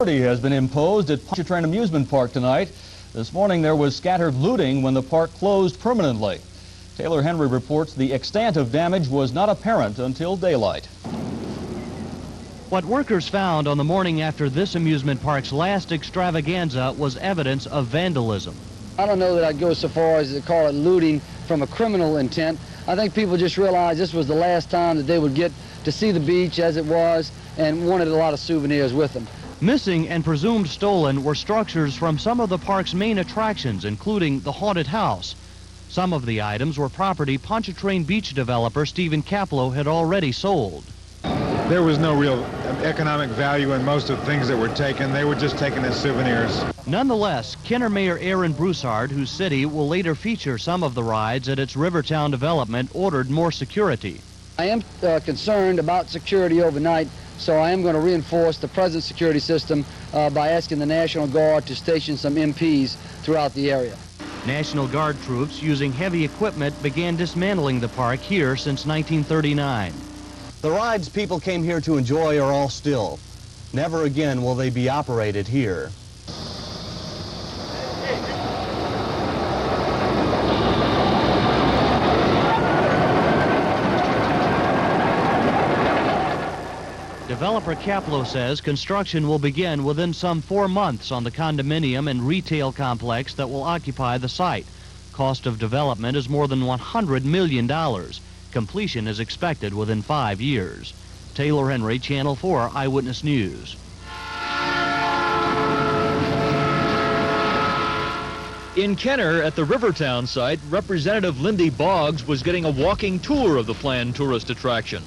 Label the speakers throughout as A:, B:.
A: Has been imposed at Pontchartrain Amusement Park tonight. This morning there was scattered looting when the park closed permanently. Taylor Henry reports the extent of damage was not apparent until daylight.
B: What workers found on the morning after this amusement park's last extravaganza was evidence of vandalism.
C: I don't know that I'd go so far as to call it looting from a criminal intent. I think people just realized this was the last time that they would get to see the beach as it was and wanted a lot of souvenirs with them.
B: Missing and presumed stolen were structures from some of the park's main attractions, including the haunted house. Some of the items were property Pontchartrain Beach developer Stephen Kaplow had already sold.
D: There was no real economic value in most of the things that were taken. They were just taken as souvenirs.
B: Nonetheless, Kenner Mayor Aaron Broussard, whose city will later feature some of the rides at its Rivertown development, ordered more security.
C: I am concerned about security overnight, so I am going to reinforce the present security system by asking the National Guard to station some MPs throughout the area.
B: National Guard troops using heavy equipment began dismantling the park here since 1939.
E: The rides people came here to enjoy are all still. Never again will they be operated here.
B: Developer Kaplow says construction will begin within some 4 months on the condominium and retail complex that will occupy the site. Cost of development is more than $100 million. Completion is expected within 5 years. Taylor Henry, Channel 4 Eyewitness News.
F: In Kenner, at the Rivertown site, Representative Lindy Boggs was getting a walking tour of the planned tourist attraction,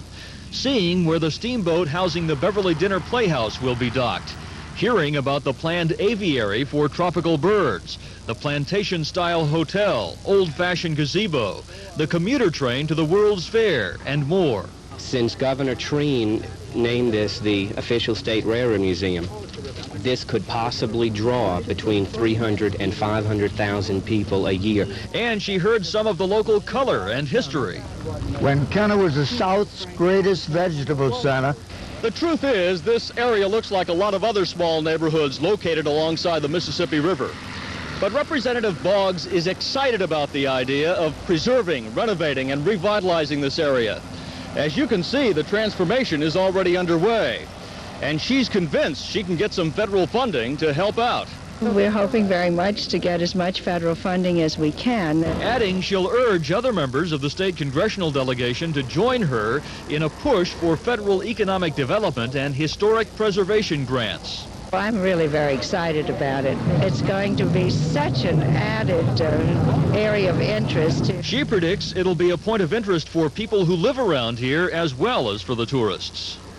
F: seeing where the steamboat housing the Beverly Dinner Playhouse will be docked, hearing about the planned aviary for tropical birds, the plantation-style hotel, old-fashioned gazebo, the commuter train to the World's Fair, and more.
G: Since Governor Treen named this the official state railroad museum, this could possibly draw between 300 and 500,000 people a year.
F: And she heard some of the local color and history.
H: When Kenner was the South's greatest vegetable center.
F: The truth is, this area looks like a lot of other small neighborhoods located alongside the Mississippi River. But Representative Boggs is excited about the idea of preserving, renovating, and revitalizing this area. As you can see, the transformation is already underway, and she's convinced she can get some federal funding to help out.
I: We're hoping very much to get as much federal funding as we can.
F: Adding, she'll urge other members of the state congressional delegation to join her in a push for federal economic development and historic preservation grants.
I: I'm really very excited about it. It's going to be such an added area of interest.
F: She predicts it'll be a point of interest for people who live around here as well as for the tourists.